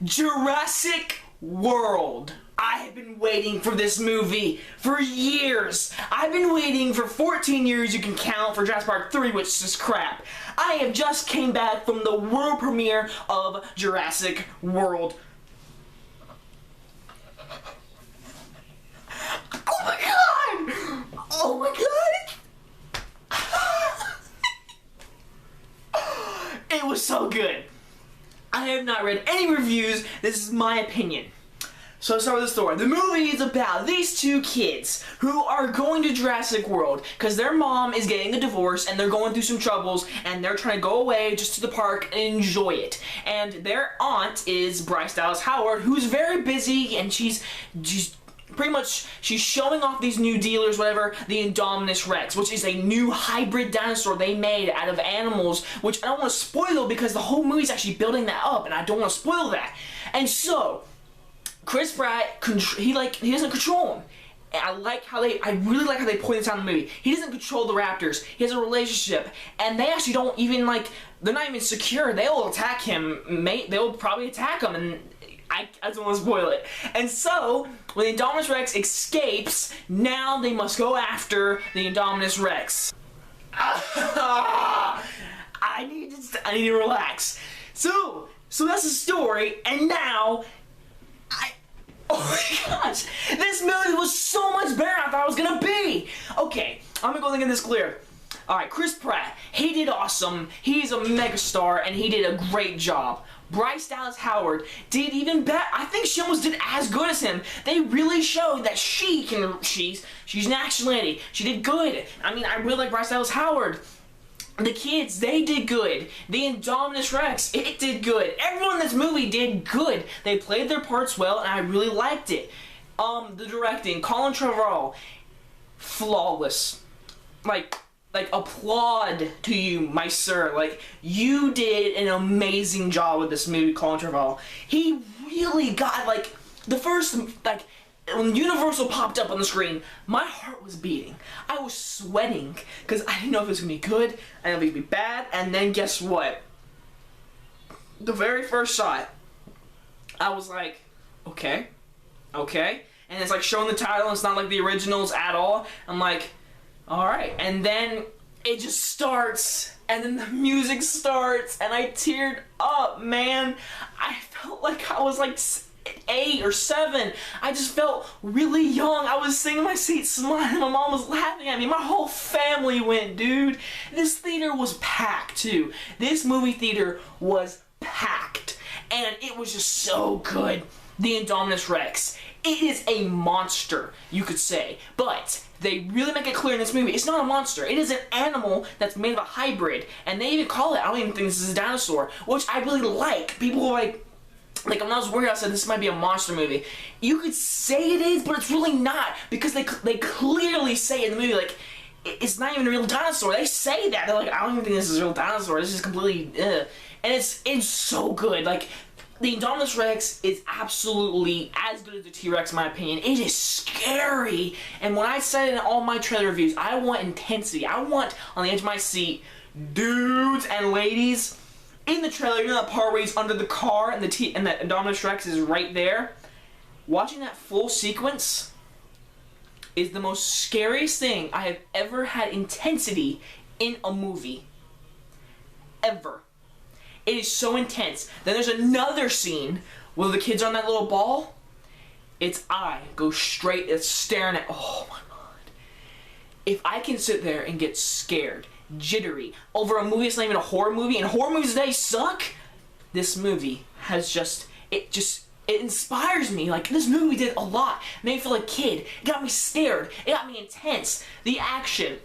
Jurassic World. I have been waiting for this movie for years. I've been waiting for 14 years, you can count, for Jurassic Park 3, which is crap. I have just came back from the world premiere of Jurassic World. Oh my god! Oh my god! It was so good. I have not read any reviews. This is my opinion. So let's start with the story. The movie is about these two kids who are going to Jurassic World because their mom is getting a divorce and they're going through some troubles and they're trying to go away just to the park and enjoy it. And their aunt is Bryce Dallas Howard, who's very busy, and she's pretty much, she's showing off these new dealers, whatever, the Indominus Rex, which is a new hybrid dinosaur they made out of animals, which I don't want to spoil because the whole movie's actually building that up, and I don't want to spoil that. And so, Chris Pratt, he doesn't control him. And I really like how they point this out in the movie. He doesn't control the raptors. He has a relationship, and they actually don't even, they're not even secure. They'll attack him, they'll probably attack him, and I don't want to spoil it. And so, when the Indominus Rex escapes, now they must go after the Indominus Rex. I need to relax. So that's the story, and now, oh my gosh, this movie was so much better than I thought it was gonna be. Okay, I'm gonna go get this clear. Alright, Chris Pratt, he did awesome. He's a megastar, and he did a great job. Bryce Dallas Howard did even better. I think she almost did as good as him. They really showed that she's an action lady. She did good. I mean, I really like Bryce Dallas Howard. The kids, they did good. The Indominus Rex, it did good. Everyone in this movie did good. They played their parts well, and I really liked it. The directing, Colin Trevorrow, flawless. Like, applaud to you, my sir. Like, you did an amazing job with this movie, Colin Trevorrow. He really got, the first, when Universal popped up on the screen, my heart was beating. I was sweating, because I didn't know if it was going to be good, I didn't know if it would be bad, and then guess what? The very first shot, I was like, okay, and it's showing the title, and it's not like the originals at all. I'm like, alright, and then it just starts, and then the music starts, and I teared up, man. I felt like I was 8 or 7. I just felt really young. I was sitting in my seat smiling. My mom was laughing at me. My whole family went, dude. This theater was packed, too. This movie theater was packed, and it was just so good. The Indominus Rex. It is a monster, you could say, but they really make it clear in this movie, it's not a monster. It is an animal that's made of a hybrid, and they even call it, I don't even think this is a dinosaur, which I really like. People like when I was worried, I said this might be a monster movie. You could say it is, but it's really not, because they clearly say in the movie, it's not even a real dinosaur. They say that. They're like, I don't even think this is a real dinosaur. This is completely, And it's so good. The Indominus Rex is absolutely as good as the T-Rex, in my opinion. It is scary. And when I said in all my trailer reviews, I want intensity. I want, on the edge of my seat, dudes and ladies. In the trailer, you know that part where he's under the car and that Indominus Rex is right there? Watching that full sequence is the most scariest thing I have ever had intensity in a movie. Ever. It is so intense. Then there's another scene where the kids are on that little ball. Its eye goes straight, it's staring at, oh my god. If I can sit there and get scared, jittery, over a movie that's not even a horror movie, and horror movies today suck, this movie has it inspires me. This movie did a lot. It made me feel like a kid. It got me scared. It got me intense. The action.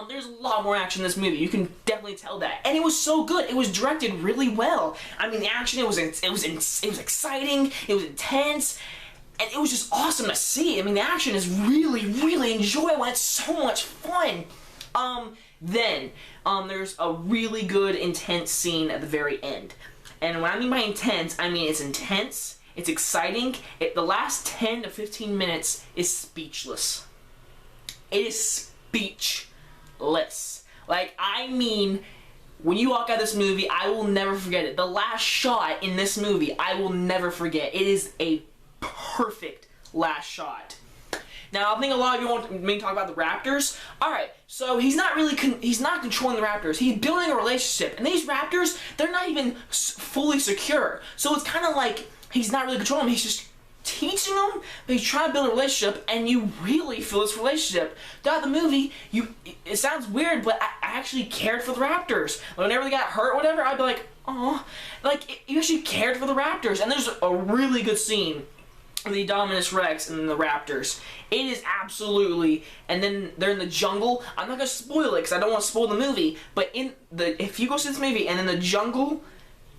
There's a lot more action in this movie. You can definitely tell that, and it was so good. It was directed really well. I mean, the action, it was exciting. It was intense, and it was just awesome to see. I mean, the action is really, really enjoyable. It's so much fun. Then there's a really good intense scene at the very end, and what I mean by intense, I mean it's intense. It's exciting. The last 10 to 15 minutes is speechless. It is speechless. I mean, When you walk out of this movie, I will never forget it. The last shot in this movie, I will never forget. It is a perfect last shot. Now, I think a lot of you want me to talk about the Raptors. Alright, so he's not controlling the Raptors. He's building a relationship. And these Raptors, they're not even fully secure. So it's kind of like he's not really controlling them. He's just teaching them, but he's trying to build a relationship, and you really feel this relationship. Throughout the movie, it sounds weird, but I actually cared for the Raptors. Whenever they got hurt or whatever, I'd be like, oh, like, you actually cared for the Raptors. And there's a really good scene of the Dominus Rex and the Raptors. It is absolutely, and then they're in the jungle. I'm not gonna spoil it because I don't want to spoil the movie, but if you go see this movie and in the jungle,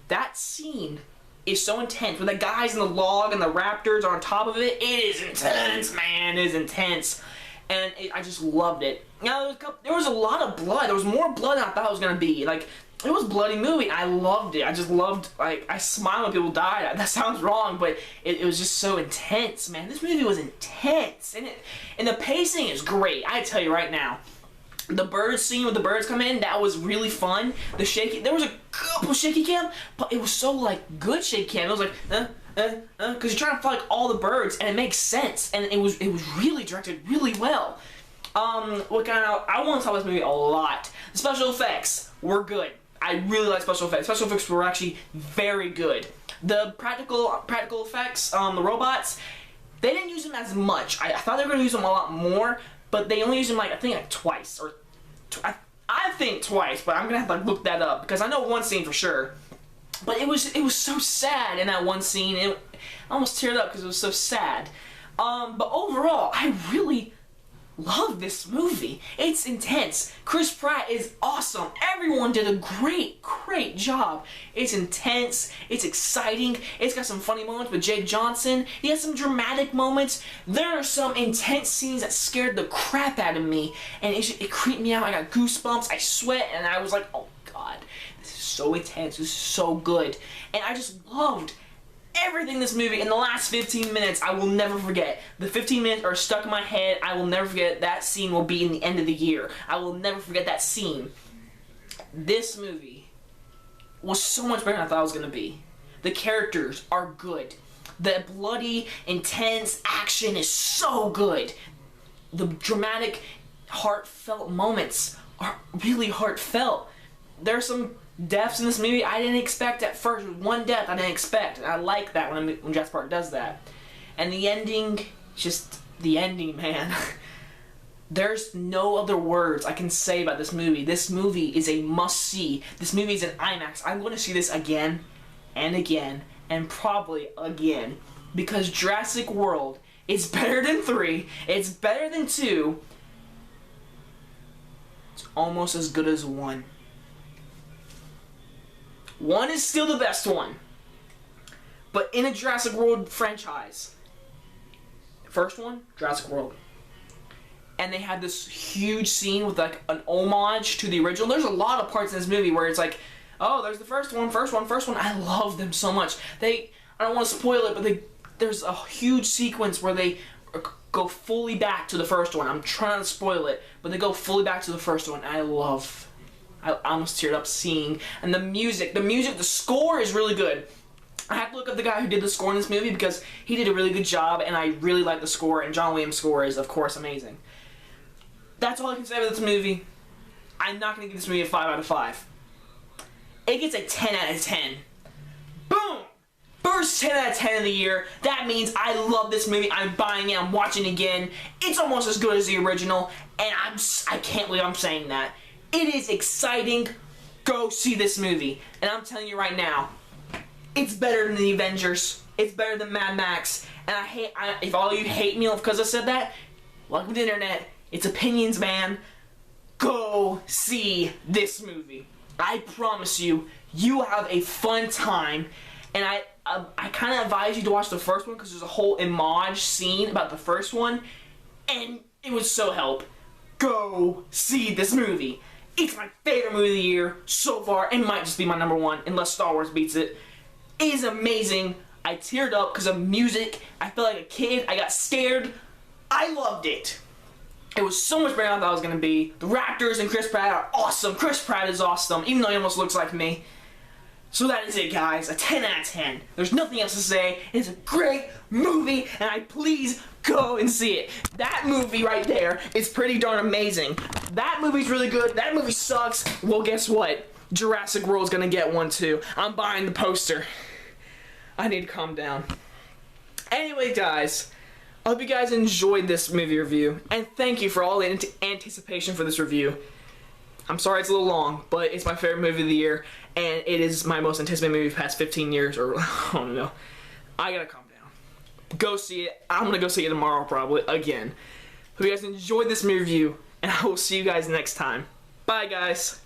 that scene is so intense. When the guys in the log and the Raptors are on top of it, it is intense, man. It is intense. And I just loved it. Now, there was a lot of blood. There was more blood than I thought it was going to be. Like, it was a bloody movie. I loved it. I just loved, like, I smiled when people died. That sounds wrong, but it was just so intense, man. This movie was intense. And the pacing is great. I tell you right now. The birds scene with the birds come in, that was really fun. There was a couple shaky cam, but it was so like good shaky cam. It was like, because you're trying to fly like all the birds, and it makes sense, and it was really directed really well. I want to talk about this movie a lot. The special effects were good. I really like special effects. Special effects were actually very good. The practical effects, the robots, they didn't use them as much. I thought they were going to use them a lot more, but they only used them like, I think like twice, or I think twice, but I'm gonna have to look that up because I know one scene for sure. But it was so sad in that one scene. I almost teared up because it was so sad. But overall, I really love this movie. It's intense. Chris Pratt is awesome. Everyone did a great job. It's intense. It's exciting. It's got some funny moments with Jake Johnson. He has some dramatic moments. There are some intense scenes that scared the crap out of me, and it creeped me out. I got goosebumps. I sweat, and I was like, oh God, this is so intense. This is so good. And I just loved everything in this movie. In the last 15 minutes, I will never forget. The 15 minutes are stuck in my head. I will never forget. That scene will be in the end of the year. I will never forget that scene. This movie was so much better than I thought it was going to be. The characters are good. The bloody, intense action is so good. The dramatic, heartfelt moments are really heartfelt. There's some deaths in this movie I didn't expect at first. One death I didn't expect, and I like that when Jurassic Park does that. And the ending, just the ending, man. There's no other words I can say about this movie. This movie is a must-see. This movie is an IMAX. I'm going to see this again and again and probably again because Jurassic World is better than 3. It's better than 2. It's almost as good as 1. 1 is still the best one. But in a Jurassic World franchise, first one, Jurassic World. And they had this huge scene with like an homage to the original. There's a lot of parts in this movie where it's like, oh, there's the first one. I love them so much. I don't want to spoil it, but there's a huge sequence where they go fully back to the first one. I'm trying to spoil it, but they go fully back to the first one. I almost teared up seeing. And the score is really good. I have to look up the guy who did the score in this movie because he did a really good job, and I really like the score, and John Williams' score is, of course, amazing. That's all I can say about this movie. I'm not going to give this movie a 5 out of 5. It gets a 10 out of 10. Boom! First 10 out of 10 of the year. That means I love this movie. I'm buying it. I'm watching it again. It's almost as good as the original, and I can't believe I'm saying that. It is exciting. Go see this movie. And I'm telling you right now, it's better than the Avengers. It's better than Mad Max. And if all of you hate me because I said that, welcome to the internet. It's opinions, man. Go see this movie. I promise you, you will have a fun time. And I kind of advise you to watch the first one because there's a whole homage scene about the first one. And it would so help. Go see this movie. It's my favorite movie of the year so far. It might just be my number 1 unless Star Wars beats it. It is amazing. I teared up because of music. I felt like a kid. I got scared. I loved it. It was so much better than I thought it was going to be. The Raptors and Chris Pratt are awesome. Chris Pratt is awesome, even though he almost looks like me. So that is it, guys. A 10 out of 10. There's nothing else to say. It's a great movie, and please go and see it. That movie right there is pretty darn amazing. That movie's really good. That movie sucks. Well, guess what? Jurassic World's gonna get one too. I'm buying the poster. I need to calm down. Anyway, guys, I hope you guys enjoyed this movie review, and thank you for all the anticipation for this review. I'm sorry it's a little long, but it's my favorite movie of the year, and it is my most anticipated movie of the past 15 years, or I don't know. I gotta calm down. Go see it. I'm gonna go see it tomorrow, probably, again. Hope you guys enjoyed this movie review, and I will see you guys next time. Bye, guys.